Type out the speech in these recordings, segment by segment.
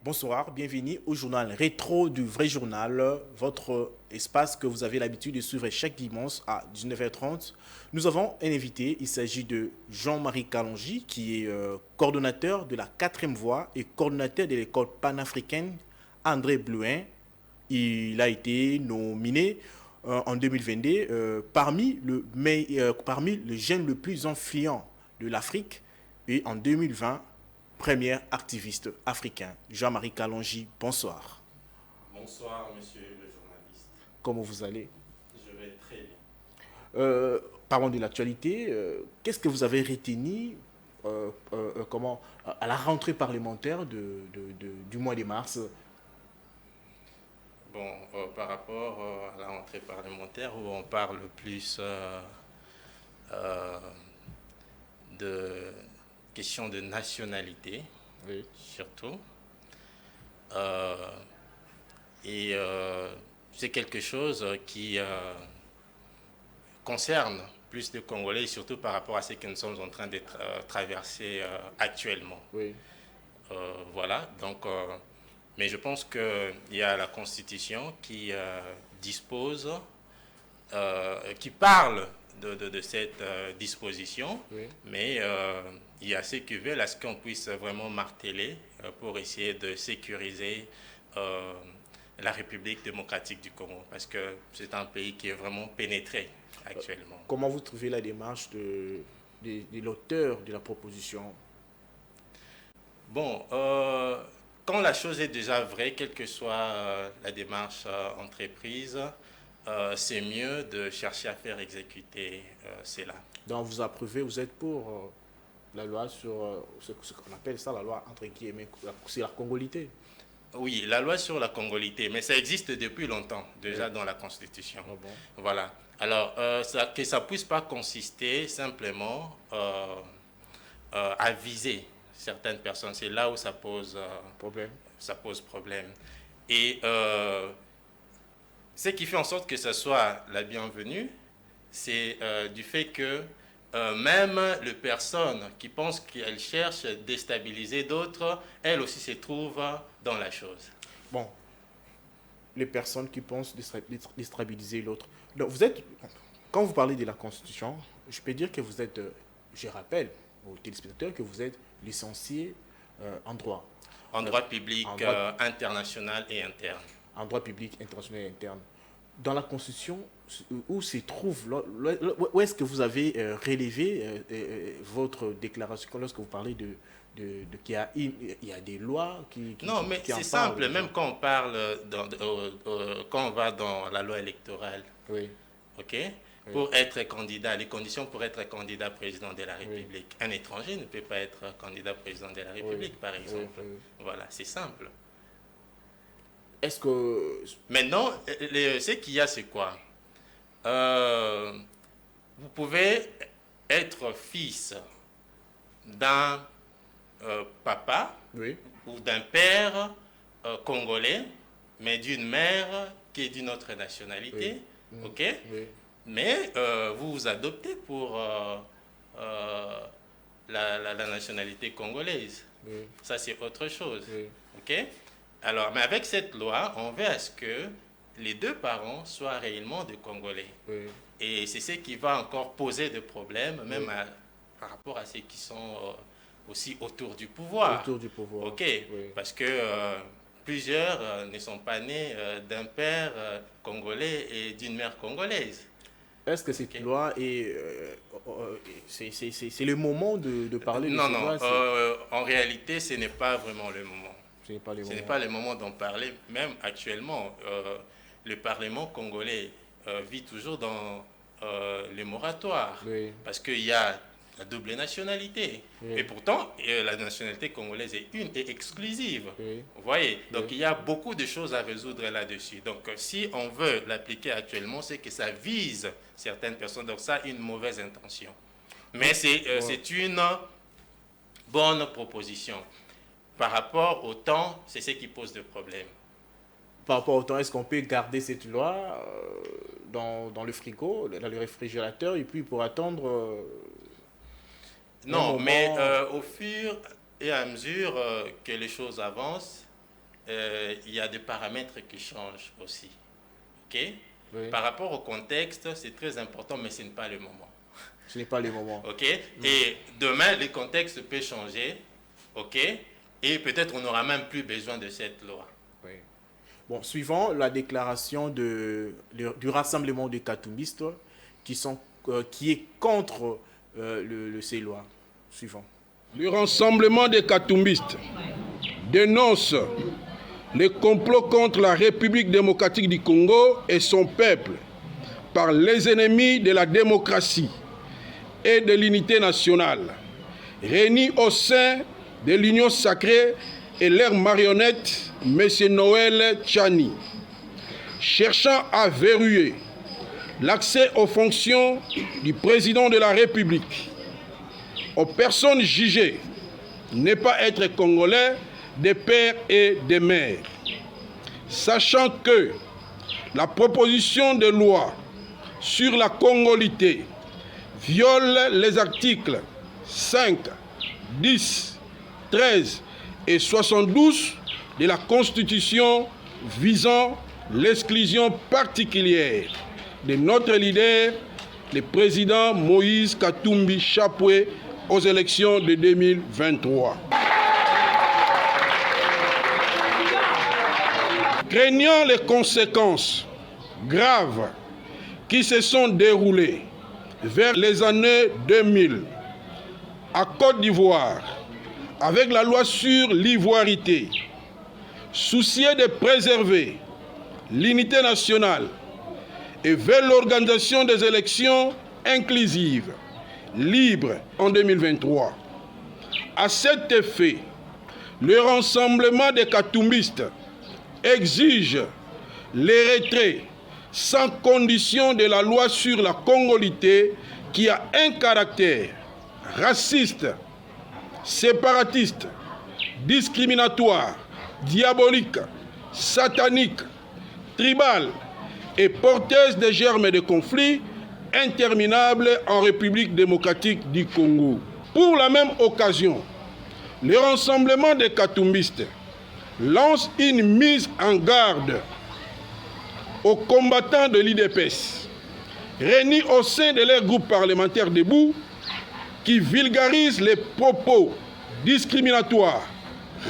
Bonsoir, bienvenue au journal Rétro du Vrai Journal, votre espace que vous avez l'habitude de suivre chaque dimanche à 19h30. Nous avons un invité, il s'agit de Jean-Marie Kalonji, qui est coordonnateur de la 4e voie et coordonnateur de l'école panafricaine André Blouin. Il a été nominé en 2022 parmi les jeunes le plus influents de l'Afrique et en 2020 premier activiste africain. Jean-Marie Kalonji, bonsoir. Bonsoir, monsieur le journaliste. Comment vous allez? Je vais très bien. Parlons de l'actualité. Qu'est-ce que vous avez retenu à la rentrée parlementaire du mois de mars? Bon, par rapport à la rentrée parlementaire où on parle plus euh, de questions de nationalité, Oui. surtout, euh, et c'est quelque chose qui concerne plus de Congolais, surtout par rapport à ce que nous sommes en train de traverser actuellement. Oui. Voilà, donc, mais je pense qu'il y a la Constitution qui dispose, qui parle de cette disposition, Oui. mais il y a ce qui veulent à ce qu'on puisse vraiment marteler pour essayer de sécuriser la République démocratique du Congo, parce que c'est un pays qui est vraiment pénétré actuellement. Comment vous trouvez la démarche de l'auteur de la proposition? Bon, quand la chose est déjà vraie, quelle que soit la démarche entreprise, c'est mieux de chercher à faire exécuter cela. Donc vous approuvez, vous êtes pour la loi sur ce qu'on appelle ça, la loi entre guillemets, c'est la congolité. Oui, la loi sur la congolité, mais ça existe depuis longtemps, déjà Oui. dans la Constitution. Ah bon. Voilà. Alors, que ça ne puisse pas consister simplement à viser certaines personnes, c'est là où Problème. ça pose problème. Et ce qui fait en sorte que ce soit la bienvenue, c'est du fait que même les personnes qui pensent qu'elles cherchent à déstabiliser d'autres, elles aussi se trouvent dans la chose. Bon, les personnes qui pensent déstabiliser l'autre. Donc vous êtes, quand vous parlez de la Constitution, je peux dire que vous êtes, je rappelle aux téléspectateurs que vous êtes licencié en droit. En droit public, En droit, international et interne. en droit public, international et interne. Dans la Constitution, où se trouve, où est-ce que vous avez relevé votre déclaration lorsque vous parlez qu'il y a, il y a des lois Non, mais qui en c'est parlent simple, déjà. même quand on parle, quand on va dans la loi électorale, Oui, ok, oui, pour être candidat, les conditions pour être candidat président de la oui, République. Un étranger ne peut pas être candidat président de la oui, République, par oui, exemple. oui. Voilà, c'est simple. Est-ce que... Maintenant, ce qu'il y a, c'est quoi? Euh, Vous pouvez être fils d'un papa Oui, ou d'un père congolais, mais d'une mère qui est d'une autre oui, nationalité, mm, ok? oui, Mais vous vous adoptez pour euh, la nationalité congolaise. oui, Ça, c'est autre chose, oui, ok? Alors, mais avec cette loi, on veut à ce que les deux parents soient réellement des Congolais. oui, Et c'est ce qui va encore poser des problèmes, même oui. par rapport à ceux qui sont aussi autour du pouvoir. Autour du pouvoir. Ok, Oui. parce que plusieurs ne sont pas nés d'un père congolais et d'une mère congolaise. Est-ce que cette Ok. loi est... c'est le moment de parler de Non, cette non, loi, en réalité, ce n'est pas vraiment le moment. ce n'est pas le Ce n'est moment. pas le moment d'en parler. Même actuellement, le Parlement congolais vit toujours dans les moratoires. Oui, Parce qu'il y a la double nationalité. oui, Et pourtant, la nationalité congolaise est une et exclusive. oui, Vous voyez? Donc oui. il y a beaucoup de choses à résoudre là-dessus. Donc si on veut l'appliquer actuellement, c'est que ça vise certaines personnes. Donc ça a une mauvaise intention. Mais Ouais. c'est une bonne proposition. Par rapport au temps, c'est ce qui pose des problèmes. Par rapport au temps, est-ce qu'on peut garder cette loi dans le frigo, dans le réfrigérateur, et puis pour attendre un Non, mais moment... au fur et à mesure que les choses avancent, il y a des paramètres qui changent aussi. OK? Oui. Par rapport au contexte, c'est très important, mais ce n'est pas le moment. Ce n'est pas le moment. OK? Et demain, le contexte peut changer. OK? Et peut-être on n'aura même plus besoin de cette loi. Oui. Bon, suivant la déclaration du rassemblement des Katumbistes qui est contre ces lois. Suivant. Le rassemblement des Katumbistes dénonce les complots contre la République démocratique du Congo et son peuple par les ennemis de la démocratie et de l'unité nationale, réunis au sein de l'Union sacrée et leur marionnette, M. Noël Tchani, cherchant à verrouiller l'accès aux fonctions du président de la République aux personnes jugées ne pas être congolais des pères et des mères, sachant que la proposition de loi sur la congolité viole les articles 5, 10, 13 et 72 de la Constitution visant l'exclusion particulière de notre leader, le président Moïse Katumbi Chapwe, aux élections de 2023. Craignant les conséquences graves qui se sont déroulées vers les années 2000 à Côte d'Ivoire avec la loi sur l'ivoirité, soucieux de préserver l'unité nationale et vers l'organisation des élections inclusives, libres en 2023. À cet effet, le rassemblement des Katumbistes exige le retrait sans condition de la loi sur la congolité qui a un caractère raciste, séparatiste, discriminatoire, diabolique, satanique, tribal et porteuse de germes de conflits interminables en République démocratique du Congo. Pour la même occasion, le rassemblement des Katumbistes lance une mise en garde aux combattants de l'IDPS, réunis au sein de leur groupe parlementaire debout, qui vulgarisent les propos discriminatoires,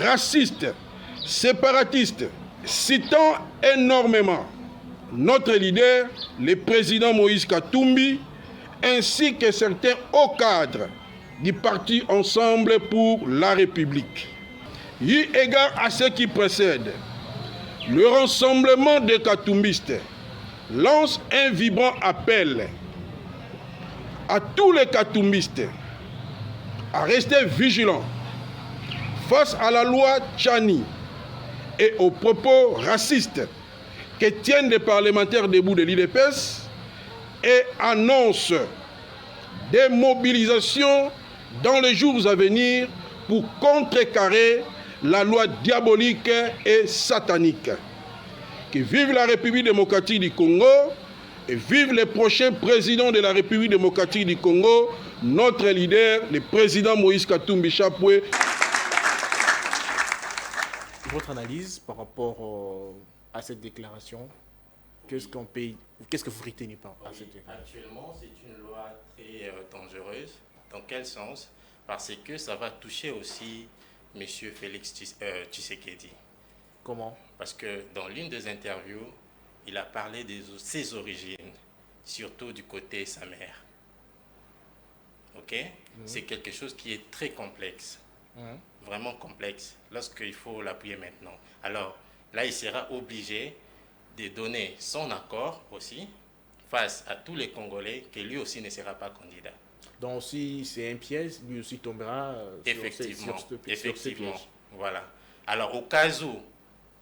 racistes, séparatistes, citant énormément notre leader, le président Moïse Katumbi, ainsi que certains hauts cadres du parti Ensemble pour la République. Eu égard à ce qui précède, le rassemblement des Katumbistes lance un vibrant appel à tous les Katumbistes à rester vigilants face à la loi Tchani et aux propos racistes que tiennent les parlementaires debout de l'IDPS et annonce des mobilisations dans les jours à venir pour contrecarrer la loi diabolique et satanique. Que vive la République démocratique du Congo et vive le prochain président de la République démocratique du Congo, notre leader, le président Moïse Katumbi Chapwe. Votre analyse par rapport à cette déclaration, qu'est-ce que vous retenez par cette déclaration? Actuellement, c'est une loi très dangereuse. Dans quel sens? Parce que ça va toucher aussi M. Félix Tshisekedi. Comment? Parce que dans l'une des interviews, il a parlé de ses origines, surtout du côté de sa mère. Ok? C'est quelque chose qui est très complexe, vraiment complexe, lorsqu'il faut l'appuyer maintenant. Alors, là, il sera obligé de donner son accord aussi face à tous les Congolais que lui aussi ne sera pas candidat. Donc si c'est un piège, lui aussi tombera effectivement, sur ce piège. Voilà. Alors au cas où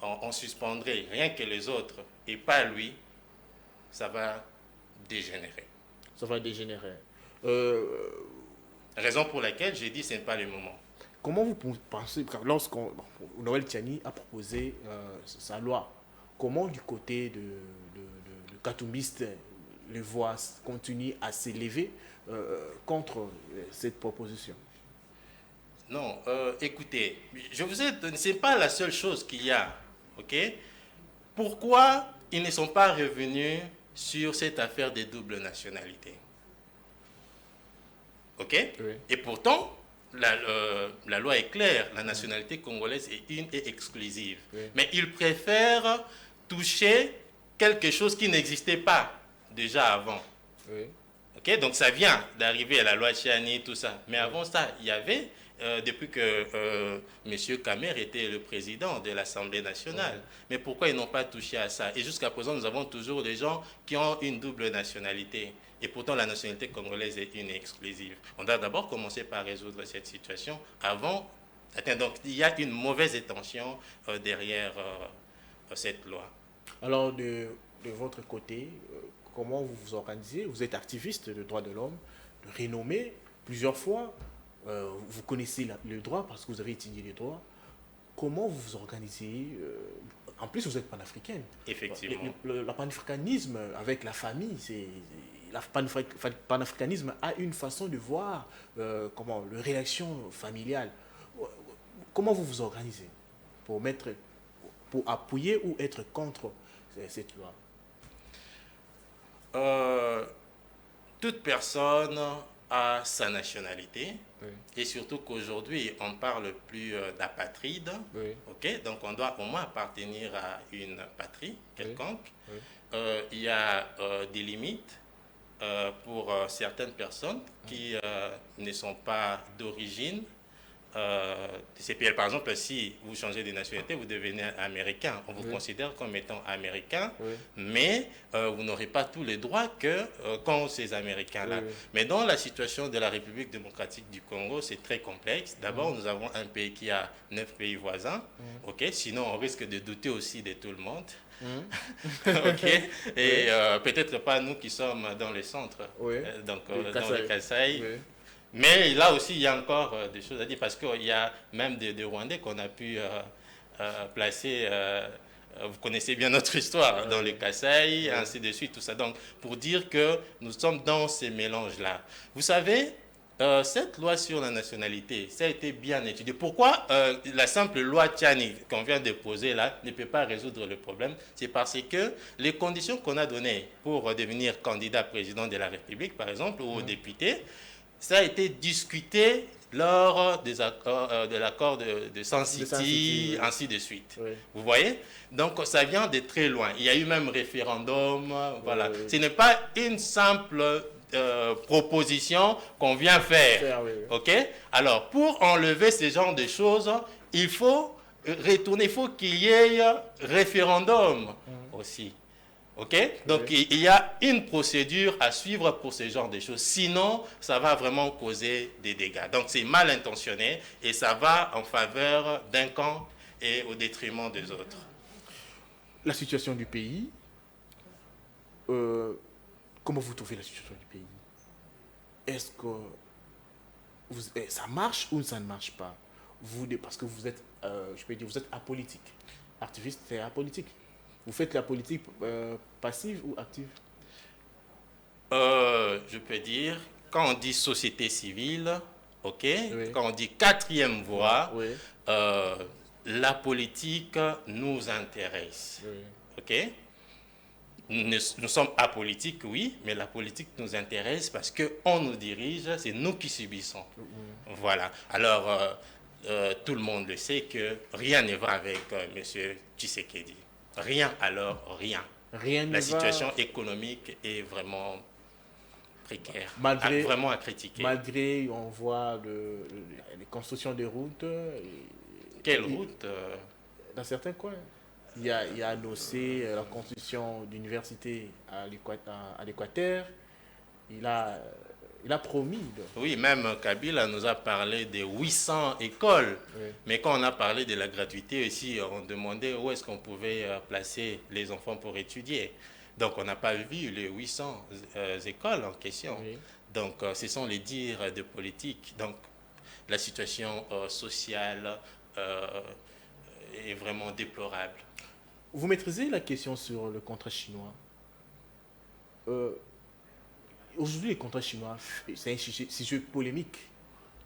on suspendrait rien que les autres et pas lui, ça va dégénérer. Ça va dégénérer. Raison pour laquelle j'ai dit que ce n'est pas le moment. Comment vous pensez, Noël Tchani a proposé sa loi, comment du côté de Katumbiste, les voix continuent à s'élever contre cette proposition? Non, écoutez, je vous ai donné, c'est pas la seule chose qu'il y a, ok? Pourquoi ils ne sont pas revenus sur cette affaire des doubles nationalités? Ok? Oui. Et pourtant, la loi est claire, la nationalité congolaise est une et exclusive. Oui. Mais ils préfèrent toucher quelque chose qui n'existait pas déjà avant. Oui. Ok, donc ça vient d'arriver à la loi Chiani, tout ça. Mais avant ça, il y avait, depuis que M. Kamer était le président de l'Assemblée nationale. Mais pourquoi ils n'ont pas touché à ça? Et jusqu'à présent, nous avons toujours des gens qui ont une double nationalité. Et pourtant, la nationalité congolaise est une et exclusive. On doit d'abord commencer par résoudre cette situation avant. Donc, il y a une mauvaise intention derrière cette loi. Alors, de votre côté, comment vous vous organisez? Vous êtes activiste de droits de l'homme, de renommée plusieurs fois. Vous connaissez le droit parce que vous avez étudié le droit. Comment vous vous organisez? En plus, vous êtes panafricaine. Effectivement. Le panafricanisme avec la famille, panafricanisme a une façon de voir le réaction familiale. Comment vous vous organisez pour appuyer ou être contre cette loi? Toute personne a sa nationalité. Oui. Et surtout qu'aujourd'hui, on ne parle plus d'apatride. Oui. Okay? Donc, on doit au moins appartenir à une patrie quelconque. Oui. Il y a des limites pour certaines personnes qui ne sont pas d'origine de ces pays. Par exemple, si vous changez de nationalité, vous devenez américain. On vous considère comme étant américain, mais vous n'aurez pas tous les droits qu'ont ces Américains-là. Mais dans la situation de la République démocratique du Congo, c'est très complexe. D'abord, nous avons un pays qui a 9 pays voisins. Okay? Sinon, on risque de douter aussi de tout le monde. Okay? Et peut-être pas nous qui sommes dans le centre, donc dans le Kasaï. Mais là aussi, il y a encore des choses à dire parce qu'il y a même des Rwandais qu'on a pu placer. Vous connaissez bien notre histoire dans le Kasaï, ainsi de suite, tout ça. Donc, pour dire que nous sommes dans ces mélanges-là. Vous savez, cette loi sur la nationalité, ça a été bien étudié. Pourquoi la simple loi Tchani qu'on vient de poser là ne peut pas résoudre le problème? C'est parce que les conditions qu'on a données pour devenir candidat président de la République, par exemple, ou député, ça a été discuté lors de l'accord de Sun City, ainsi de suite. Vous voyez? Donc, ça vient de très loin. Il y a eu même référendum. Voilà. Ce n'est pas une simple proposition qu'on vient faire. OK? Alors, pour enlever ce genre de choses, il faut retourner, il faut qu'il y ait référendum aussi. Okay? Donc, il y a une procédure à suivre pour ce genre de choses. Sinon, ça va vraiment causer des dégâts. Donc, c'est mal intentionné et ça va en faveur d'un camp et au détriment des autres. La situation du pays, comment vous trouvez la situation du pays? Est-ce que ça marche ou ça ne marche pas? Parce que vous êtes, je peux dire, vous êtes apolitique. Activiste, c'est apolitique. Vous faites la politique passive ou active? Je peux dire, quand on dit société civile, ok, quand on dit quatrième voie, la politique nous intéresse. Ok? Nous sommes apolitiques, oui, mais la politique nous intéresse parce qu'on nous dirige, c'est nous qui subissons. Voilà. Alors, tout le monde le sait que rien ne va avec M. Tshisekedi. Rien, alors rien. La situation économique est vraiment précaire, vraiment à critiquer. Malgré, on voit les constructions de routes. Quelle route? Dans certains coins. Il a annoncé la construction d'universités à l'Équateur. Il a promis. Oui, même Kabila nous a parlé de 800 écoles. Mais quand on a parlé de la gratuité aussi, on demandait où est-ce qu'on pouvait placer les enfants pour étudier. Donc, on n'a pas vu les 800 écoles en question. Donc, ce sont les dires de politique. Donc, la situation sociale est vraiment déplorable. Vous maîtrisez la question sur le contrat chinois. Aujourd'hui, les contrats chinois, c'est un sujet polémique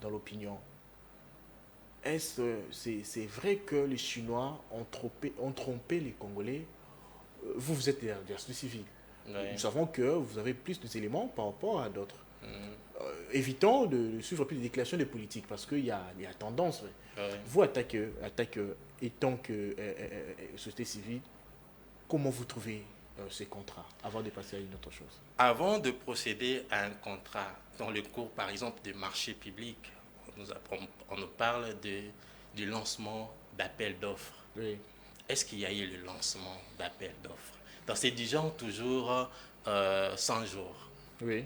dans l'opinion. c'est vrai que les Chinois ont trompé les Congolais? Vous êtes de la société civile. Ouais. Nous savons que vous avez plus d'éléments par rapport à d'autres. Mhm. Évitons de suivre plus de déclarations des politiques parce qu'il y a tendance. Ouais. Ouais. Vous, étant que société civile, comment vous trouvez ces contrats avant de passer à une autre chose? Avant de procéder à un contrat, dans le cours par exemple de marché public, on nous parle du lancement d'appel d'offres. Oui. Est-ce qu'il y a eu le lancement d'appel d'offres? Dans ces 10 ans, toujours 100 jours. Oui.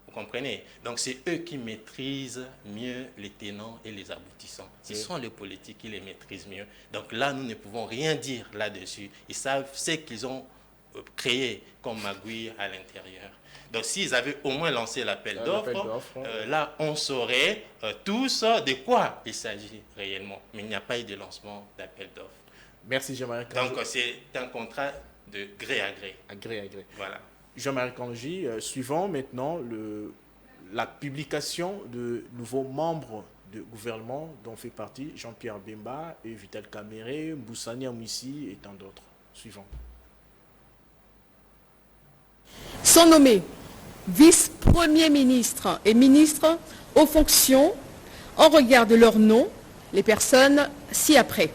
Vous comprenez? Donc c'est eux qui maîtrisent mieux les tenants et les aboutissants. Ce sont les politiques qui les maîtrisent mieux. Donc là, nous ne pouvons rien dire là-dessus. Ils savent ce qu'ils ont créé comme magouille à l'intérieur. Donc s'ils avaient au moins lancé l'appel d'offres, là on saurait tous de quoi il s'agit réellement. Mais il n'y a pas eu de lancement d'appel d'offres. Merci Jean-Marie. Donc c'est un contrat de gré à gré. À gré à gré. Voilà. Jean-Marie Kanji, suivant maintenant la publication de nouveaux membres de gouvernement dont fait partie Jean-Pierre Bemba et Vital Kamerhe, Mboussani Amouissi et tant d'autres. Suivant. Sont nommés vice-premier ministre et ministre aux fonctions en regard de leur nom, les personnes ci-après.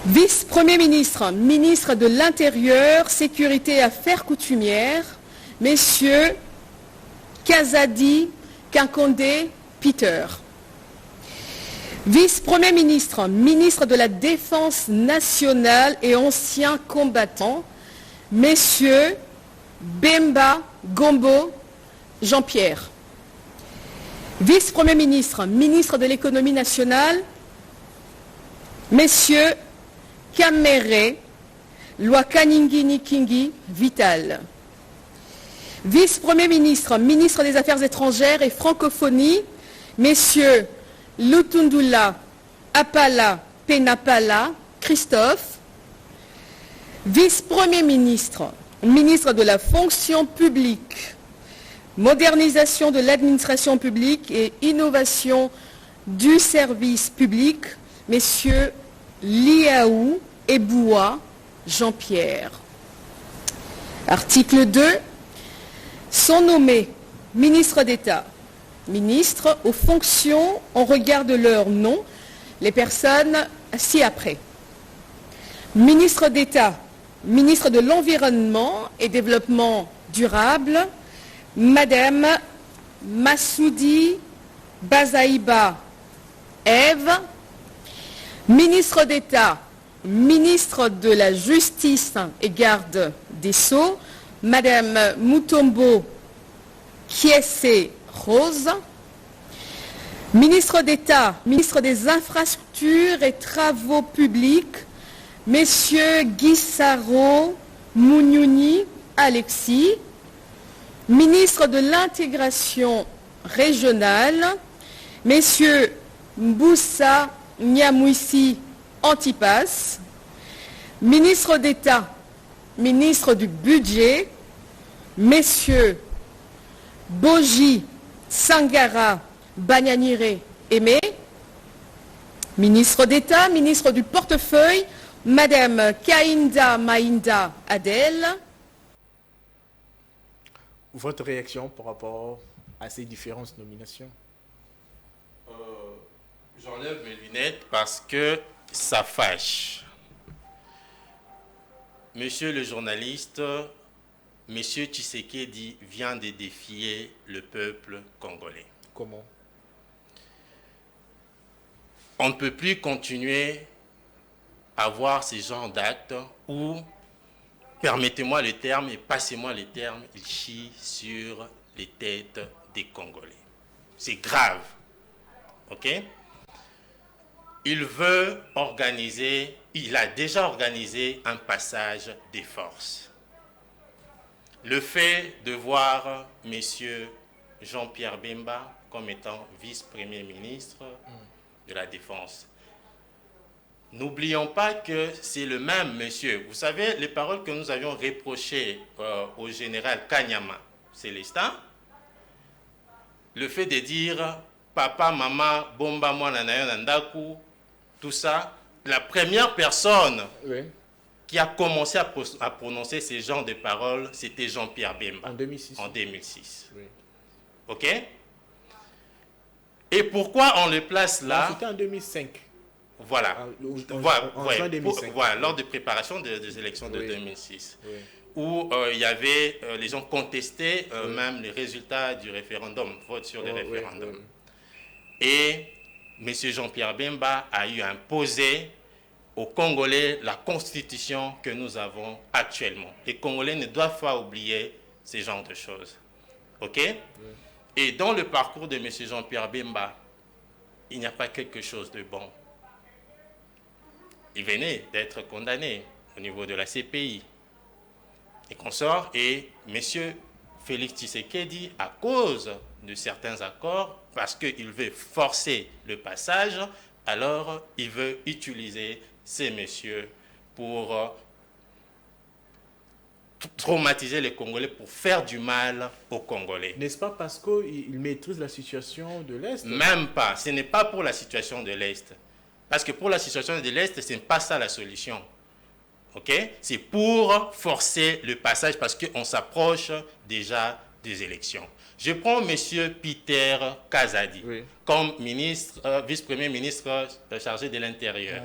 Vice-premier ministre, ministre de l'Intérieur, Sécurité et Affaires coutumières, messieurs Kazadi Kinkondé Peter. Vice-premier ministre, ministre de la Défense nationale et ancien combattant, messieurs Bemba Gombo Jean-Pierre. Vice-premier ministre, ministre de l'économie nationale, messieurs Kamerhe Lwakaningini Kingi Vital. Vice-premier ministre, ministre des Affaires étrangères et francophonie, messieurs Lutundula Apala Penapala Christophe. Vice-premier ministre, ministre de la fonction publique, modernisation de l'administration publique et innovation du service public, messieurs Liaou Eboua Jean-Pierre. Article 2. Sont nommés ministres d'État, ministres aux fonctions en regard de leur nom, les personnes ci-après. Ministre d'État, ministre de l'Environnement et Développement durable, Madame Massoudi Bazaïba Ève. Ministre d'État, ministre de la Justice et Garde des Sceaux, Madame Mutombo Kiese Rose. Ministre d'État, ministre des Infrastructures et Travaux publics, Messieurs Guissaro Mouniouni Alexis. Ministre de l'Intégration régionale, Messieurs Mboussa Nyamouissi Antipas. Ministre d'État, ministre du Budget, Messieurs Boji Sangara Banyanire Aimé. Ministre d'État, ministre du Portefeuille, Madame Kainda Mainda Adel. Votre réaction par rapport à ces différentes nominations? J'enlève mes lunettes parce que ça fâche. Monsieur le journaliste, Monsieur Tshisekedi vient de défier le peuple congolais. Comment? On ne peut plus continuer à voir ce genre d'actes où, permettez-moi le terme et passez-moi le terme, il chie sur les têtes des Congolais. C'est grave. OK? Il veut organiser, il a déjà organisé un passage des forces. Le fait de voir M. Jean-Pierre Bemba comme étant vice-premier ministre de la Défense. N'oublions pas que c'est le même monsieur. Vous savez, les paroles que nous avions reprochées au général Kanyama Célestin, le fait de dire papa, maman, bomba, moi, nandaku, tout ça, la première personne qui a commencé à prononcer ces genres de paroles, c'était Jean-Pierre Bemba. En 2006. En 2006. Oui. OK? Et pourquoi on le place là? C'était en 2005. Voilà. En juin 2005. Voilà, lors de préparation des élections de 2006. Oui. Où il y avait, les gens contestaient même les résultats du référendum, vote sur le référendum. Et M. Jean-Pierre Bemba a eu à imposer aux Congolais la constitution que nous avons actuellement. Les Congolais ne doivent pas oublier ce genre de choses. OK? Et dans le parcours de M. Jean-Pierre Bemba, il n'y a pas quelque chose de bon. Il venait d'être condamné au niveau de la CPI et consorts, et M. Félix Tshisekedi, à cause de certains accords, parce qu'il veut forcer le passage, alors il veut utiliser ces messieurs pour traumatiser les Congolais, pour faire du mal aux Congolais. N'est-ce pas parce qu'il maîtrise la situation de l'Est? Même pas. Ce n'est pas pour la situation de l'Est. Parce que pour la situation de l'Est, ce n'est pas ça la solution. OK? C'est pour forcer le passage parce qu'on s'approche déjà des élections. Je prends M. Peter Kazadi comme ministre, vice-premier ministre chargé de l'Intérieur.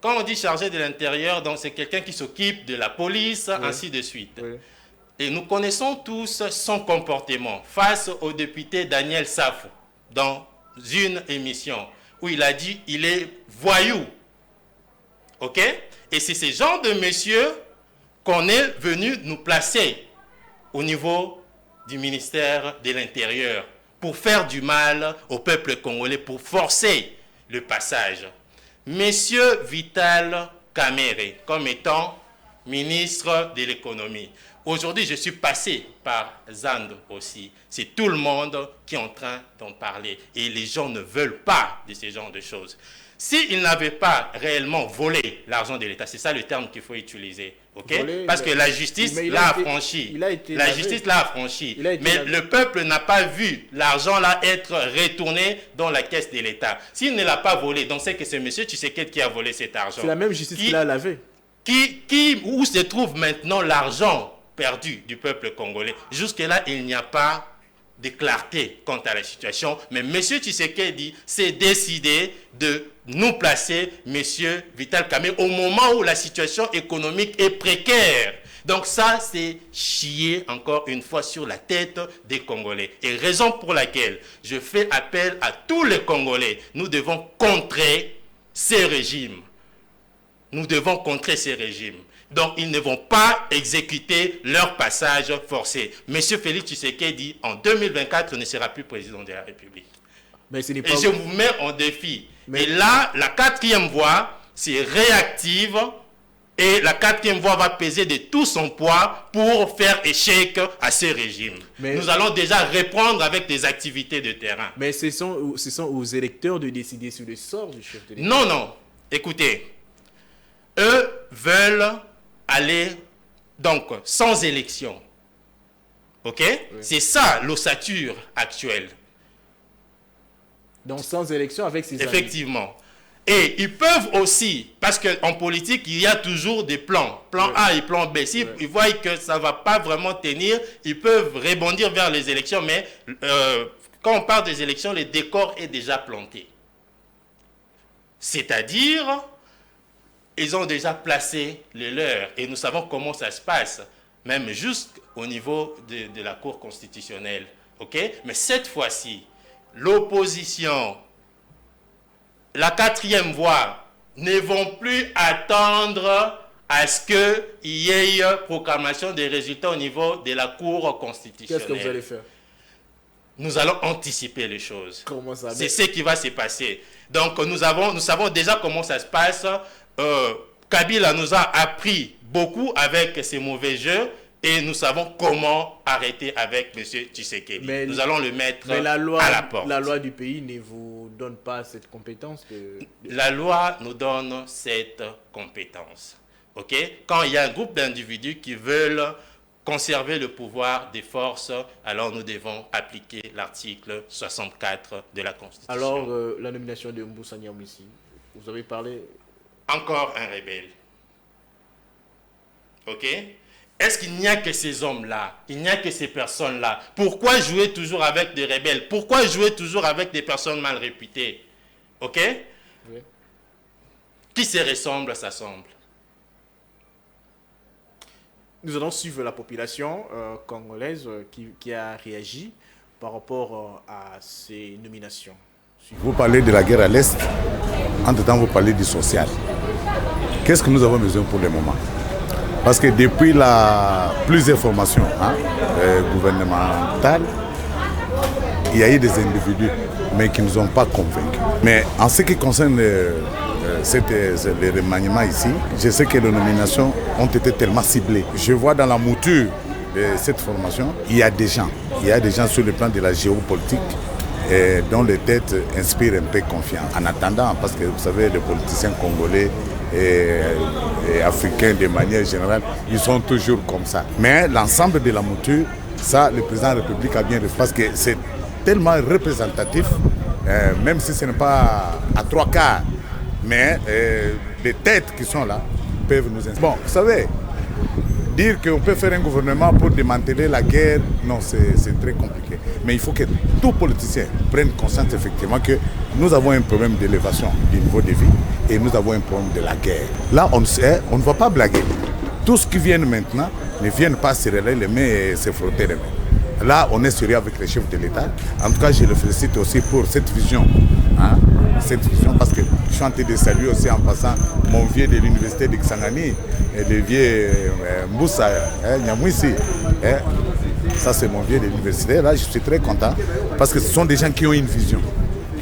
Quand on dit chargé de l'Intérieur, donc c'est quelqu'un qui s'occupe de la police, ainsi de suite. Et nous connaissons tous son comportement face au député Daniel Safo dans une émission où il a dit il est voyou. OK? Et c'est ce genre de monsieur qu'on est venu nous placer au niveau du ministère de l'Intérieur pour faire du mal au peuple congolais, pour forcer le passage. Monsieur Vital Kamerhe, comme étant ministre de l'économie. Aujourd'hui, je suis passé par Zando aussi. C'est tout le monde qui est en train d'en parler. Et les gens ne veulent pas de ce genre de choses. S'il n'avait pas réellement volé l'argent de l'État, c'est ça le terme qu'il faut utiliser, ok? Parce que la justice l'a affranchi. La justice l'a affranchi. Mais le peuple n'a pas vu l'argent là être retourné dans la caisse de l'État. S'il ne l'a pas volé, donc c'est que c'est M. Tshisekedi qui a volé cet argent. C'est la même justice qui l'a lavé. Où se trouve maintenant l'argent perdu du peuple congolais? Jusque-là, il n'y a pas de clarté quant à la situation, mais M. Tshisekedi s'est décidé de nous placer M. Vital Kamerhe au moment où la situation économique est précaire. Donc ça, c'est chier encore une fois sur la tête des Congolais. Et raison pour laquelle je fais appel à tous les Congolais. Nous devons contrer ces régimes. Nous devons contrer ces régimes. Donc, ils ne vont pas exécuter leur passage forcé. Monsieur Félix Tshisekedi, en 2024, ne sera plus président de la République. Mais ce n'est pas... Et je vous mets en défi. Mais... Et là, la quatrième voie, c'est réactive. Et la quatrième voie va peser de tout son poids pour faire échec à ce régime. Mais... Nous allons déjà reprendre avec des activités de terrain. Mais ce sont aux électeurs de décider sur le sort du chef de l'État. Non, non. Écoutez, eux veulent aller donc sans élection. OK? C'est ça l'ossature actuelle. Donc sans élection avec ses Effectivement. Et ils peuvent aussi, parce qu'en politique, il y a toujours des plans. Plan A et plan B. Si ils voient que ça ne va pas vraiment tenir, ils peuvent rebondir vers les élections. Mais quand on parle des élections, le décor est déjà planté. C'est-à-dire... ils ont déjà placé les leurs et nous savons comment ça se passe, même jusqu'au niveau de la Cour constitutionnelle. Okay? Mais cette fois-ci, l'opposition, la quatrième voie, ne vont plus attendre à ce qu'il y ait proclamation des résultats au niveau de la Cour constitutionnelle. Qu'est-ce que vous allez faire? Nous allons anticiper les choses. Comment ça? C'est ce qui va se passer. Donc nous savons déjà comment ça se passe. Kabila nous a appris beaucoup avec ses mauvais jeux et nous savons comment arrêter avec M. Tshisekedi. Nous allons le mettre à la porte. La loi du pays ne vous donne pas cette compétence La loi nous donne cette compétence. Okay? Quand il y a un groupe d'individus qui veulent conserver le pouvoir des forces, alors nous devons appliquer l'article 64 de la Constitution. Alors, la nomination de Moussa Niamouissi, vous avez parlé... Encore un rebelle. Ok? Est-ce qu'il n'y a que ces hommes-là? Il n'y a que ces personnes-là? Pourquoi jouer toujours avec des rebelles? Pourquoi jouer toujours avec des personnes mal réputées? Ok? Oui. Qui se ressemble, s'assemble. Nous allons suivre la population congolaise qui a réagi par rapport à ces nominations. Vous parlez de la guerre à l'Est, entre-temps vous parlez du social. Qu'est-ce que nous avons besoin pour le moment? Parce que depuis plusieurs formations gouvernementales, il y a eu des individus, mais qui ne nous ont pas convaincus. Mais en ce qui concerne le remaniement ici, je sais que les nominations ont été tellement ciblées. Je vois dans la mouture de cette formation, il y a des gens sur le plan de la géopolitique dont les têtes inspirent un peu confiance. En attendant, parce que vous savez, les politiciens congolais et africains de manière générale, ils sont toujours comme ça. Mais l'ensemble de la mouture, ça, le président de la République a bien réussi parce que c'est tellement représentatif, même si ce n'est pas à 3/4, mais les têtes qui sont là peuvent nous inspirer. Bon, vous savez, dire qu'on peut faire un gouvernement pour démanteler la guerre, non, c'est très compliqué. Mais il faut que tout politicien prenne conscience effectivement que nous avons un problème d'élévation du niveau de vie et nous avons un problème de la guerre. Là, on ne va pas blaguer. Tout ce qui vient maintenant ne viennent pas se relayer les mains et se frotter les mains. Là, on est sérieux avec les chefs de l'État. En tout cas, je le félicite aussi pour cette vision. Cette vision, parce que je suis en train de saluer aussi en passant mon vieux de l'université de Kisangani, et le vieux Moussa Niamouissi. Ça, c'est mon vieux de l'université. Là, je suis très content parce que ce sont des gens qui ont une vision.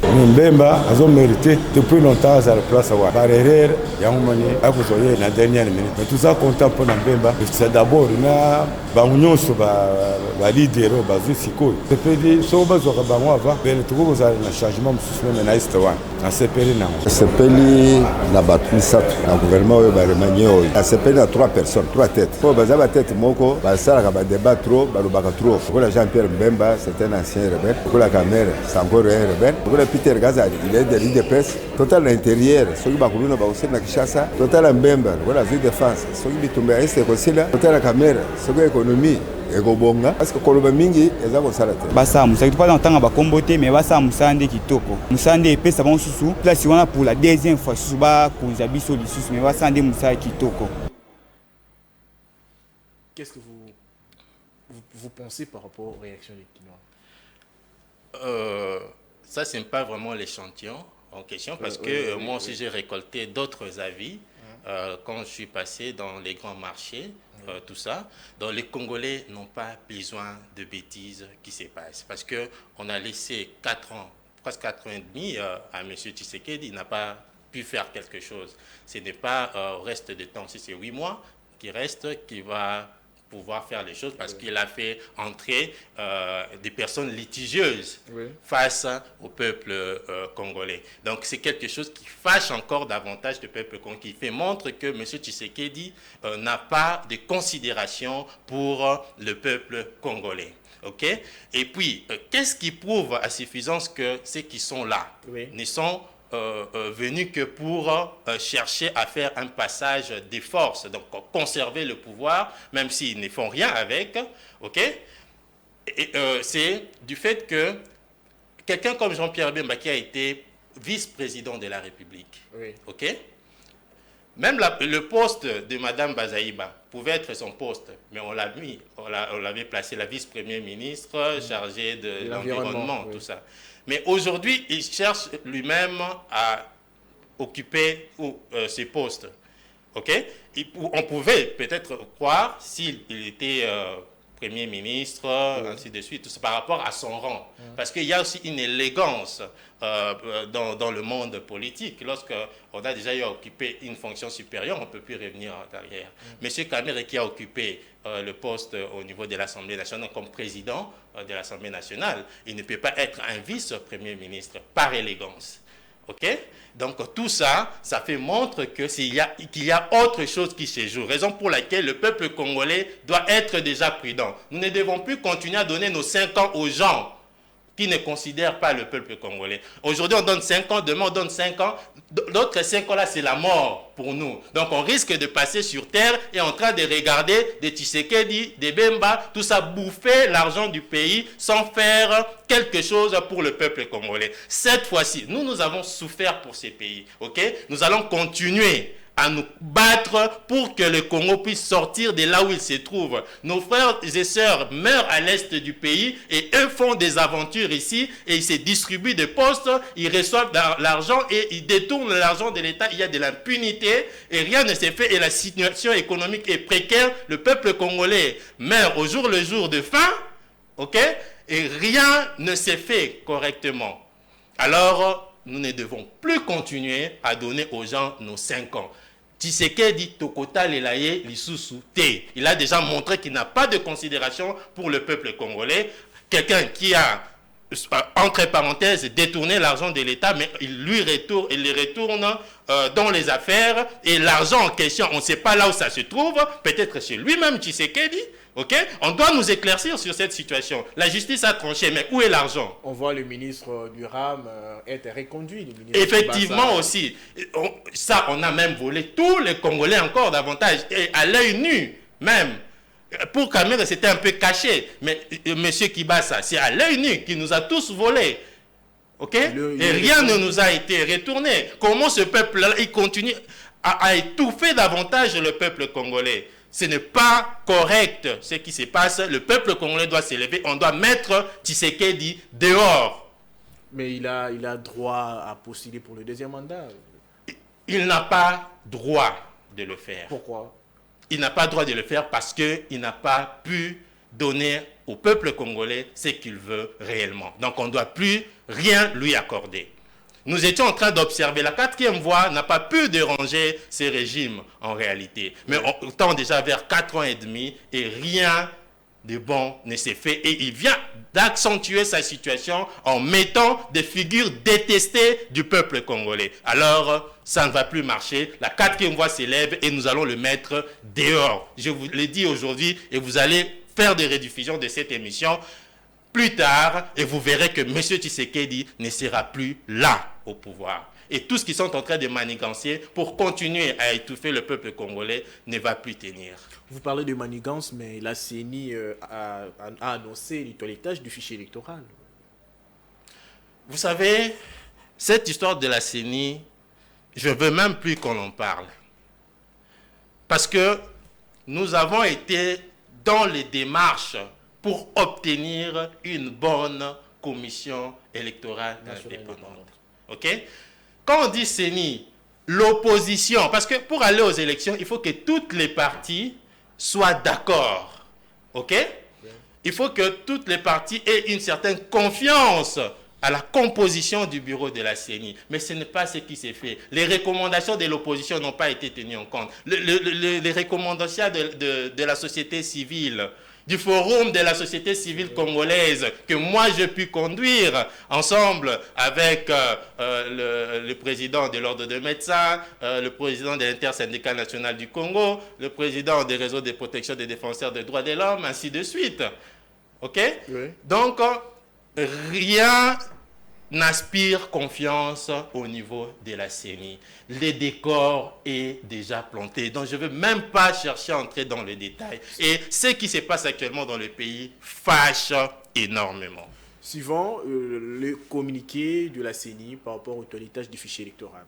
Mbemba a mérité depuis longtemps à la place. Par erreur, il y a un moment où la dernière minute. Mais tout ça comptant pour Mbemba, c'est d'abord une leader, c'est pédé, si on va sur Bango avant, ben tout vous avez un changement de na histoire. C'est pédé na. C'est pédé na batisa, na gouvernement va remanier. C'est pédé à 3 personnes, 3 têtes. Pour baza tête moko, ça va débat trop, balobaka trop. Pour la Jean-Pierre Mbemba, c'est un ancien rebelle. Pour la caméra, c'est encore un rebelle. Pour la Peter Gazali, il est de l'IDPS. Total l'intérieur, ceux qui bakuluna ba aussi na Kishasa, total Mbemba, voilà vie défense. Ceux qui bitumba est aussi là, total la caméra, ceux qui économie. Parce que koloba mingi eza ko salate basa musaki pas entendre ba kombote mais basa musande kitoko musande epesa bon susu place wana pour la deuxième fois susu ba konza biso lisusu mais basande musaki kitoko. Qu'est-ce que vous pensez par rapport aux réactions des Kinois? Ça c'est pas vraiment l'échantillon en question parce que moi aussi j'ai récolté d'autres avis quand je suis passé dans les grands marchés. Tout ça. Donc les Congolais n'ont pas besoin de bêtises qui se passent parce qu'on a laissé 4 ans, presque 4 ans et demi à M. Tshisekedi, il n'a pas pu faire quelque chose. Ce n'est pas au reste du temps, si c'est 8 mois qui reste, qui va pouvoir faire les choses parce qu'il a fait entrer des personnes litigieuses face au peuple congolais. Donc c'est quelque chose qui fâche encore davantage le peuple congolais, qui fait montre que M. Tshisekedi n'a pas de considération pour le peuple congolais. Okay? Et puis, qu'est-ce qui prouve à suffisance que ceux qui sont là ne sont venus que pour chercher à faire un passage des forces, donc conserver le pouvoir, même s'ils ne font rien avec, ok? C'est du fait que quelqu'un comme Jean-Pierre Bemba qui a été vice-président de la République, ok? Même le poste de Mme Bazaïba pouvait être son poste, mais on l'a mis, on l'avait placé la vice-premier ministre chargée de l'environnement, tout ça. Mais aujourd'hui, il cherche lui-même à occuper ces postes. Okay? On pouvait peut-être croire, s'il était Premier ministre, ainsi de suite, tout ça, par rapport à son rang. Parce qu'il y a aussi une élégance dans le monde politique. Lorsqu'on a déjà eu à occuper une fonction supérieure, on ne peut plus revenir en arrière. M. Kamere qui a occupé le poste au niveau de l'Assemblée nationale comme président de l'Assemblée nationale, il ne peut pas être un vice-premier ministre par élégance. OK? Donc tout ça, ça fait montre qu'il y a autre chose qui se joue. Raison pour laquelle le peuple congolais doit être déjà prudent. Nous ne devons plus continuer à donner nos 5 ans aux gens qui ne considèrent pas le peuple congolais. Aujourd'hui, on donne 5 ans, demain, on donne 5 ans. L'autre 5 ans, là, c'est la mort pour nous. Donc, on risque de passer sur terre et en train de regarder des Tshisekedi, des Bemba, tout ça, bouffer l'argent du pays sans faire quelque chose pour le peuple congolais. Cette fois-ci, nous avons souffert pour ces pays. Ok? Nous allons continuer à nous battre pour que le Congo puisse sortir de là où il se trouve. Nos frères et sœurs meurent à l'est du pays et eux font des aventures ici et ils se distribuent des postes, ils reçoivent de l'argent et ils détournent l'argent de l'État. Il y a de l'impunité et rien ne s'est fait et la situation économique est précaire. Le peuple congolais meurt au jour le jour de faim, ok? Et rien ne s'est fait correctement. Alors, nous ne devons plus continuer à donner aux gens nos 5 ans. Tshisekedi Tokota Lelaye Lisusu Te. Il a déjà montré qu'il n'a pas de considération pour le peuple congolais. Quelqu'un qui a, entre parenthèses, détourné l'argent de l'État, mais il le retourne dans les affaires. Et l'argent en question, on ne sait pas là où ça se trouve. Peut-être chez lui-même Tshisekedi. Okay? On doit nous éclaircir sur cette situation. La justice a tranché, mais où est l'argent? On voit le ministre du RAM être reconduit. Effectivement aussi. Ça, on a même volé tous les Congolais encore davantage. Et à l'œil nu, même. Pour Kamere, c'était un peu caché. Mais M. Kibasa, c'est à l'œil nu qu'il nous a tous volés. Ok? Et rien ne nous a été retourné. Comment ce peuple-là, il continue à étouffer davantage le peuple congolais? Ce n'est pas correct ce qui se passe. Le peuple congolais doit s'élever. On doit mettre Tshisekedi dehors. Mais il a droit à postuler pour le deuxième mandat. Il n'a pas droit de le faire. Pourquoi? Il n'a pas droit de le faire parce qu'il n'a pas pu donner au peuple congolais ce qu'il veut réellement. Donc on ne doit plus rien lui accorder. Nous étions en train d'observer. La 4e voie n'a pas pu déranger ces régimes en réalité. Mais on tend déjà vers 4 ans et demi et rien de bon ne s'est fait. Et il vient d'accentuer sa situation en mettant des figures détestées du peuple congolais. Alors, ça ne va plus marcher. La 4e voie s'élève et nous allons le mettre dehors. Je vous l'ai dit aujourd'hui et vous allez faire des rediffusions de cette émission plus tard et vous verrez que M. Tshisekedi ne sera plus là au pouvoir. Et tout ce qu'ils sont en train de manigancer pour continuer à étouffer le peuple congolais ne va plus tenir. Vous parlez de manigance, mais la CENI a annoncé le toilettage du fichier électoral. Vous savez, cette histoire de la CENI, je ne veux même plus qu'on en parle. Parce que nous avons été dans les démarches pour obtenir une bonne commission électorale indépendante. OK? Quand on dit CENI, l'opposition, parce que pour aller aux élections, il faut que toutes les parties soient d'accord. OK? Il faut que toutes les parties aient une certaine confiance à la composition du bureau de la CENI. Mais ce n'est pas ce qui s'est fait. Les recommandations de l'opposition n'ont pas été tenues en compte. Les recommandations de la société civile, du forum de la société civile congolaise que moi j'ai pu conduire ensemble avec le président de l'ordre des médecins, le président de l'intersyndical national du Congo, le président des réseaux de protection des défenseurs des droits de l'homme, ainsi de suite. OK? Oui. Donc, rien n'inspire confiance au niveau de la CENI. Le décor est déjà planté. Donc, je ne veux même pas chercher à entrer dans le détail. Et ce qui se passe actuellement dans le pays fâche énormément. Suivant le communiqué de la CENI par rapport au toilettage du fichier électoral.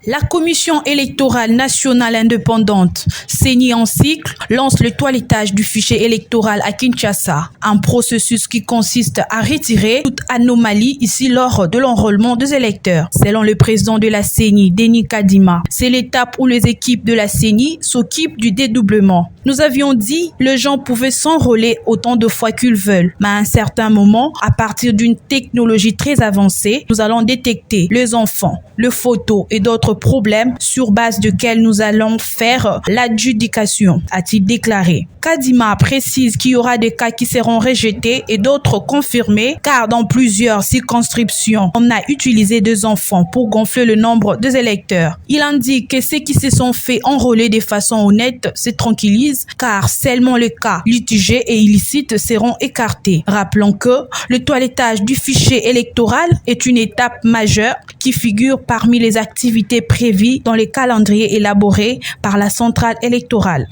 La Commission électorale nationale indépendante, CENI en cycle, lance le toilettage du fichier électoral à Kinshasa, un processus qui consiste à retirer toute anomalie ici lors de l'enrôlement des électeurs. Selon le président de la CENI, Denis Kadima, c'est l'étape où les équipes de la CENI s'occupent du dédoublement. Nous avions dit que les gens pouvaient s'enrôler autant de fois qu'ils veulent, mais à un certain moment, à partir d'une technologie très avancée, nous allons détecter les enfants, les photos et d'autres problèmes sur base desquels nous allons faire l'adjudication, a-t-il déclaré. Kadima précise qu'il y aura des cas qui seront rejetés et d'autres confirmés, car dans plusieurs circonscriptions, on a utilisé des enfants pour gonfler le nombre des électeurs. Il indique que ceux qui se sont fait enrôler de façon honnête se tranquillisent, car seulement les cas litigés et illicites seront écartés. Rappelons que le toilettage du fichier électoral est une étape majeure qui figure parmi les activités prévues dans les calendriers élaborés par la centrale électorale.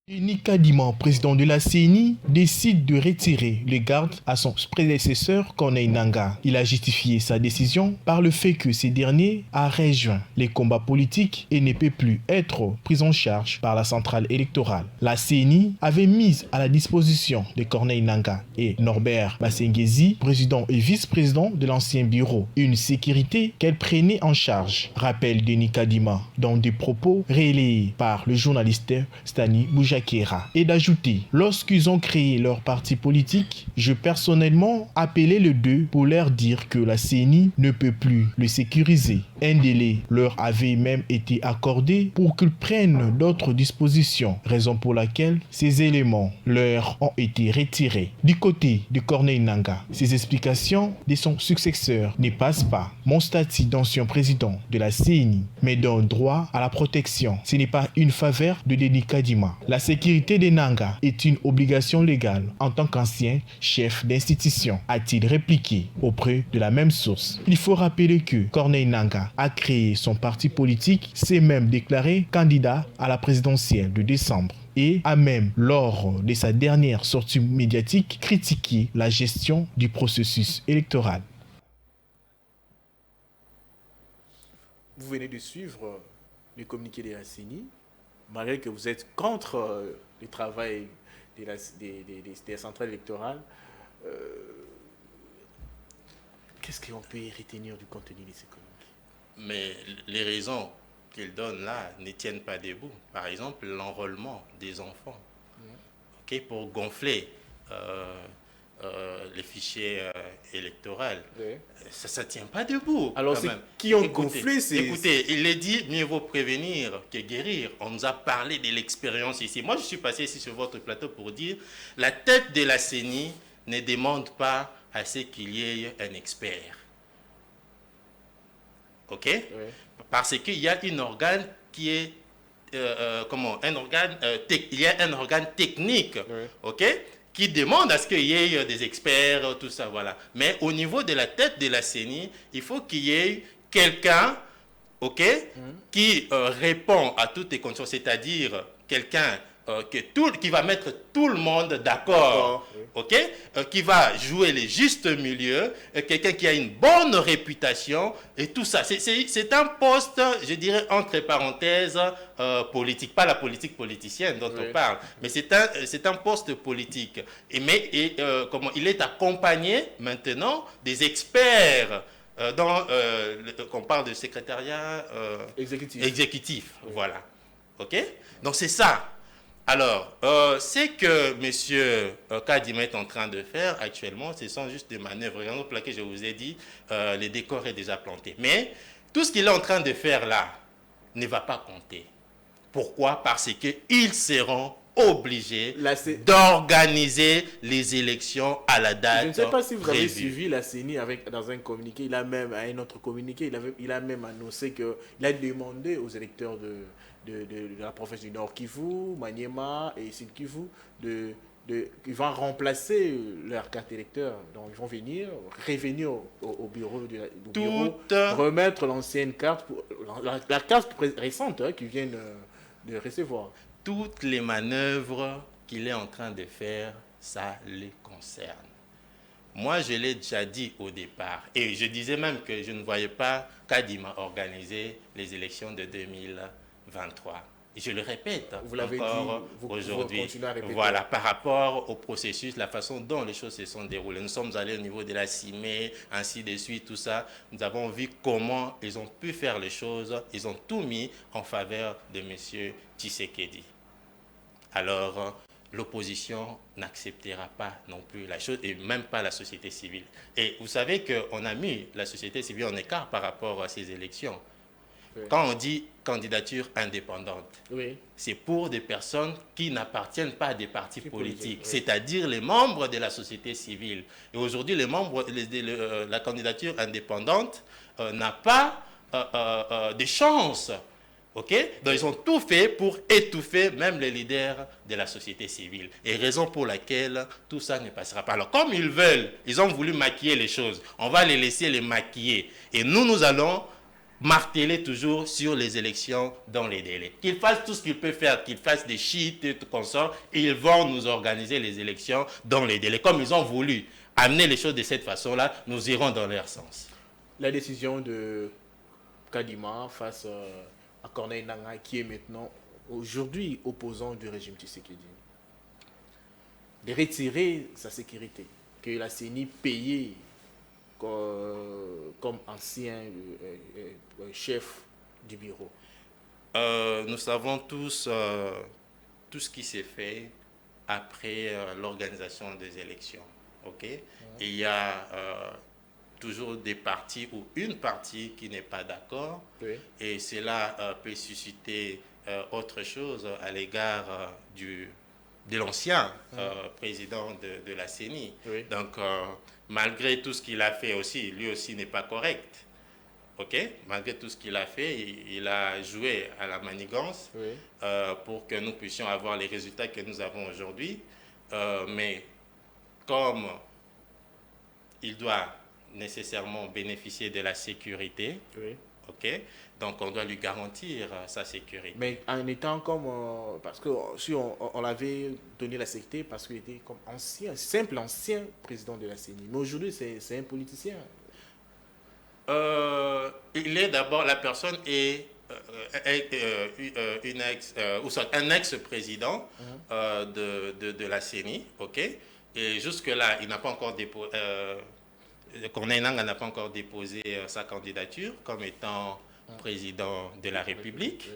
Denis Kadima, président de la CENI, décide de retirer les gardes à son prédécesseur Corneille Nangaa. Il a justifié sa décision par le fait que ce dernier a rejoint les combats politiques et ne peut plus être pris en charge par la centrale électorale. La CENI avait mis à la disposition de Corneille Nangaa et Norbert Basengezi, président et vice-président de l'ancien bureau, une sécurité qu'elle prenait en charge, rappelle Denis Kadima dans des propos relayés par le journaliste Stani Boujaki, et d'ajouter, lorsqu'ils ont créé leur parti politique, je personnellement appelais les deux pour leur dire que la CENI ne peut plus le sécuriser. Un délai leur avait même été accordé pour qu'ils prennent d'autres dispositions, raison pour laquelle ces éléments leur ont été retirés. Du côté de Corneille Nangaa, ces explications de son successeur ne passent pas. Mon statut d'ancien président de la CENI me donne droit à la protection. Ce n'est pas une faveur de Denis Kadima. La sécurité de Nangaa est une obligation légale en tant qu'ancien chef d'institution, a-t-il répliqué auprès de la même source. Il faut rappeler que Corneille Nangaa a créé son parti politique, s'est même déclaré candidat à la présidentielle de décembre et a même, lors de sa dernière sortie médiatique, critiqué la gestion du processus électoral. Vous venez de suivre le communiqué de la CENI, malgré que vous êtes contre le travail des centrales électorales. Qu'est-ce qu'on peut retenir du contenu de ces communiqués? Mais les raisons qu'ils donnent là ne tiennent pas debout. Par exemple, l'enrôlement des enfants, pour gonfler les fichiers électoraux, ça ne tient pas debout. Alors, c'est qui ont gonflé Écoutez, il est dit, mieux vaut prévenir que guérir. On nous a parlé de l'expérience ici. Moi, je suis passé ici sur votre plateau pour dire, la tête de la CENI ne demande pas à ce qu'il y ait un expert. OK? Oui. Parce qu'il y a un organe qui est, il y a un organe technique, oui. OK? Qui demande à ce qu'il y ait des experts, tout ça, voilà. Mais au niveau de la tête de la CENI, il faut qu'il y ait quelqu'un, OK, qui répond à toutes les conditions, c'est-à-dire quelqu'un qui va mettre tout le monde d'accord, OK, qui va jouer les justes milieux, quelqu'un qui a une bonne réputation et tout ça. C'est un poste, je dirais, entre parenthèses, politique, pas la politique politicienne dont on parle, mais c'est un poste politique. Comment il est accompagné maintenant des experts qu'on parle de secrétariat exécutif. Voilà. OK? Donc c'est ça. Alors, ce que M. Kadima est en train de faire actuellement, ce sont juste des manœuvres. Regardez pour laquelle je vous ai dit, le décor est déjà planté. Mais tout ce qu'il est en train de faire là ne va pas compter. Pourquoi? Parce qu'ils seront obligés d'organiser les élections à la date. Je ne sais pas si vous avez suivi la CENI dans un communiqué. Il a même, à un autre communiqué, il a même annoncé qu'il a demandé aux électeurs de la province du Nord Kivu, Maniema et Sud Kivu, ils vont remplacer leur carte électeur. Donc ils vont revenir au bureau, remettre l'ancienne carte, la carte récente qu'ils viennent de recevoir. Toutes les manœuvres qu'il est en train de faire, ça les concerne. Moi, je l'ai déjà dit au départ, et je disais même que je ne voyais pas Kadima organiser les élections de 2023. Et je le répète encore aujourd'hui. Voilà, par rapport au processus, la façon dont les choses se sont déroulées. Nous sommes allés au niveau de la CIME, ainsi de suite, tout ça. Nous avons vu comment ils ont pu faire les choses. Ils ont tout mis en faveur de M. Tshisekedi. Alors, l'opposition n'acceptera pas non plus la chose, et même pas la société civile. Et vous savez qu'on a mis la société civile en écart par rapport à ces élections. Oui. Quand on dit candidature indépendante, Oui. c'est pour des personnes qui n'appartiennent pas à des partis politiques, oui. c'est-à-dire les membres de la société civile. Et aujourd'hui, la candidature indépendante n'a pas de chance. Okay? Donc, ils ont tout fait pour étouffer même les leaders de la société civile. Et raison pour laquelle tout ça ne passera pas. Alors, comme ils veulent, ils ont voulu maquiller les choses. On va les laisser les maquiller. Et nous allons marteler toujours sur les élections dans les délais. Qu'ils fassent tout ce qu'ils peuvent faire, qu'ils fassent des cheats et tout consort, ils vont nous organiser les élections dans les délais. Comme ils ont voulu amener les choses de cette façon-là, nous irons dans leur sens. La décision de Kadima face à Corneille Nangaa, qui est maintenant, aujourd'hui, opposant du régime Tshisekedi, de retirer sa sécurité, que la CENI payait comme ancien chef du bureau. Nous savons tous tout ce qui s'est fait après l'organisation des élections. Okay? Et il y a toujours des partis ou une partie qui n'est pas d'accord. Oui. Et cela peut susciter autre chose à l'égard de l'ancien président de la CENI. Oui. Donc, malgré tout ce qu'il a fait aussi, lui aussi n'est pas correct. Okay? Malgré tout ce qu'il a fait, il a joué à la manigance Oui. pour que nous puissions avoir les résultats que nous avons aujourd'hui. Mais comme il doit nécessairement bénéficier de la sécurité, Oui. ok, donc on doit lui garantir sa sécurité. Mais en étant comme... parce que si on l'avait donné la sécurité parce qu'il était comme simple ancien président de la CENI. Mais aujourd'hui, c'est un politicien. Il est d'abord, la personne est un ex-président de la CENI, ok, et jusque-là, il n'a pas encore déposé... Corneille Nangaa n'a pas encore déposé sa candidature comme étant président de la République,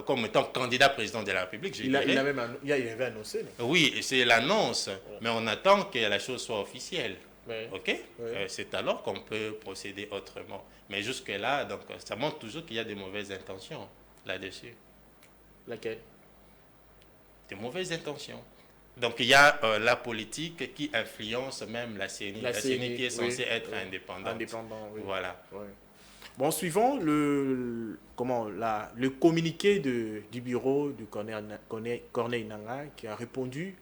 comme étant candidat président de la République. Il avait annoncé. Non? Oui, c'est l'annonce, mais on attend que la chose soit officielle. Oui. Ok, Oui. c'est alors qu'on peut procéder autrement. Mais jusque-là, donc, ça montre toujours qu'il y a des mauvaises intentions là-dessus. Laquelle? Des mauvaises intentions. Donc il y a la politique qui influence même la CENI. La CENI qui est censée être indépendante. Indépendant, oui. Voilà. Ouais. Bon, suivant le communiqué du bureau du Corneille Nangaa qui a répondu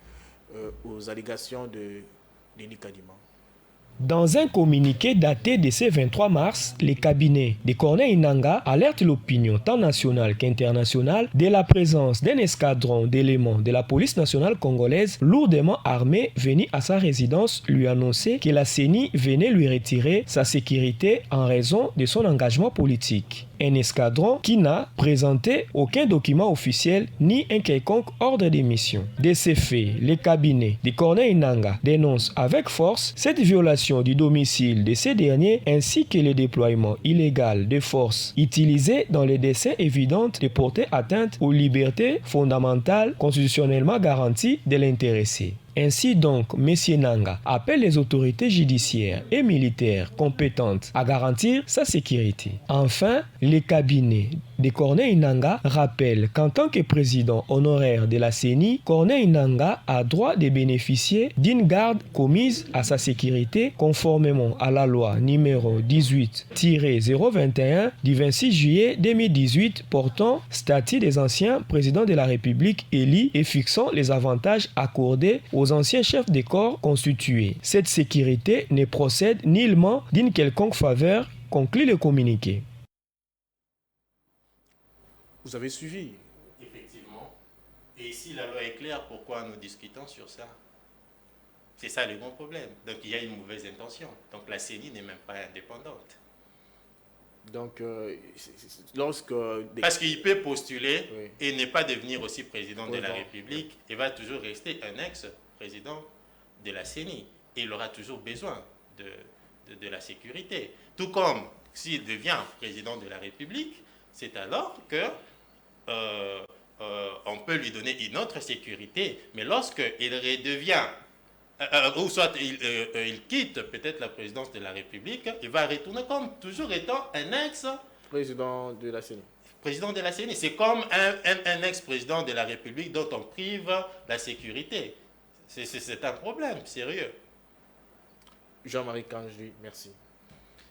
aux allégations de Denis Kadima. Dans un communiqué daté de ce 23 mars, les cabinets de Corneille Nangaa alertent l'opinion tant nationale qu'internationale de la présence d'un escadron d'éléments de la police nationale congolaise lourdement armés venus à sa résidence lui annoncer que la CENI venait lui retirer sa sécurité en raison de son engagement politique. Un escadron qui n'a présenté aucun document officiel ni un quelconque ordre de mission. De ces faits, les cabinets de Corneille Nangaa dénoncent avec force cette violation du domicile de ces derniers ainsi que le déploiement illégal de forces utilisées dans les desseins évidents de porter atteinte aux libertés fondamentales constitutionnellement garanties de l'intéressé. Ainsi donc, M. Nangaa appelle les autorités judiciaires et militaires compétentes à garantir sa sécurité. Enfin, les cabinets de Corneille Nangaa rappellent qu'en tant que président honoraire de la CENI, Corneille Nangaa a droit de bénéficier d'une garde commise à sa sécurité conformément à la loi numéro 18-021 du 26 juillet 2018 portant statut des anciens présidents de la République élus et fixant les avantages accordés aux anciens chefs de corps constitués. Cette sécurité ne procède nullement d'une quelconque faveur, conclut le communiqué. Vous avez suivi? Effectivement. Et ici, la loi est claire, pourquoi nous discutons sur ça? C'est ça le grand problème. Donc il y a une mauvaise intention. Donc la CENI n'est même pas indépendante. Donc, lorsque... Parce qu'il peut postuler Oui. et ne pas devenir aussi président de la Président. République. Il va toujours rester un ex-président de la CENI. Et il aura toujours besoin de la sécurité. Tout comme s'il devient président de la République, c'est alors que on peut lui donner une autre sécurité. Mais lorsqu'il redevient, ou soit il quitte peut-être la présidence de la République, il va retourner comme toujours étant un président de la CENI. Président de la CENI, c'est comme un ex-président de la République dont on prive la sécurité. C'est un problème sérieux. Jean-Marie Kalonji, merci.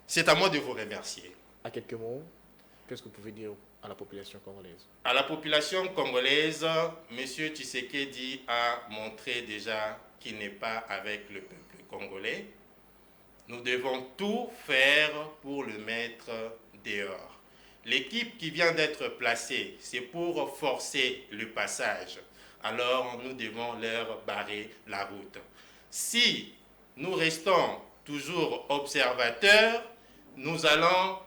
C'est à moi de vous remercier. À quelques mots, qu'est-ce que vous pouvez dire à la population congolaise? À la population congolaise, M. Tshisekedi a montré déjà qu'il n'est pas avec le peuple congolais. Nous devons tout faire pour le mettre dehors. L'équipe qui vient d'être placée, c'est pour forcer le passage. Alors nous devons leur barrer la route. Si nous restons toujours observateurs, nous allons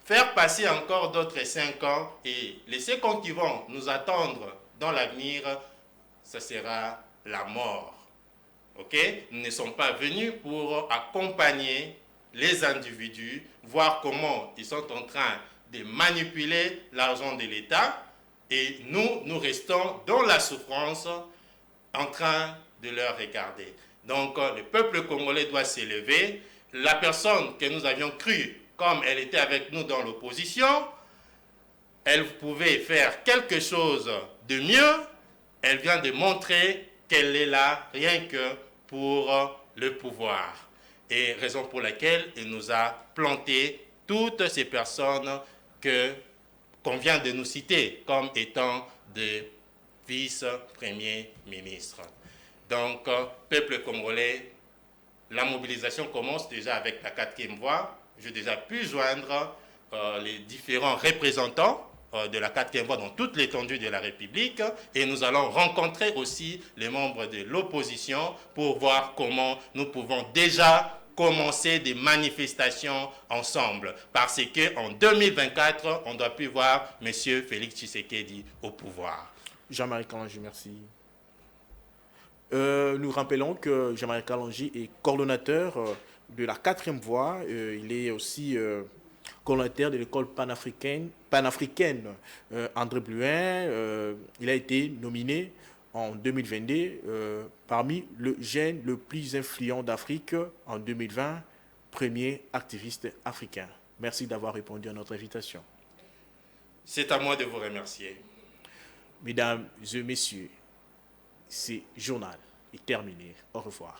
faire passer encore d'autres 5 ans et les 5 ans qui vont nous attendre dans l'avenir, ce sera la mort. Ok? Nous ne sommes pas venus pour accompagner les individus, voir comment ils sont en train de manipuler l'argent de l'État et nous restons dans la souffrance en train de leur regarder. Donc le peuple congolais doit s'élever. La personne que nous avions crue, comme elle était avec nous dans l'opposition, elle pouvait faire quelque chose de mieux. Elle vient de montrer qu'elle est là rien que pour le pouvoir. Et raison pour laquelle elle nous a planté toutes ces personnes qu'on vient de nous citer comme étant des vice-premiers ministres. Donc, peuple congolais, la mobilisation commence déjà avec la 4e voie. J'ai déjà pu joindre les différents représentants de la 4e voie dans toute l'étendue de la République et nous allons rencontrer aussi les membres de l'opposition pour voir comment nous pouvons déjà commencer des manifestations ensemble parce qu'en 2024, on doit plus voir M. Félix Tshisekedi au pouvoir. Jean-Marie Kalonji, merci. Nous rappelons que Jean-Marie Kalonji est coordonnateur de la 4e voie. Il est aussi coordonnateur de l'école panafricaine André Blouin. Il a été nominé en 2022 parmi le jeune le plus influent d'Afrique en 2020, premier activiste africain. Merci d'avoir répondu à notre invitation. C'est à moi de vous remercier. Mesdames et messieurs, ce journal est terminé. Au revoir.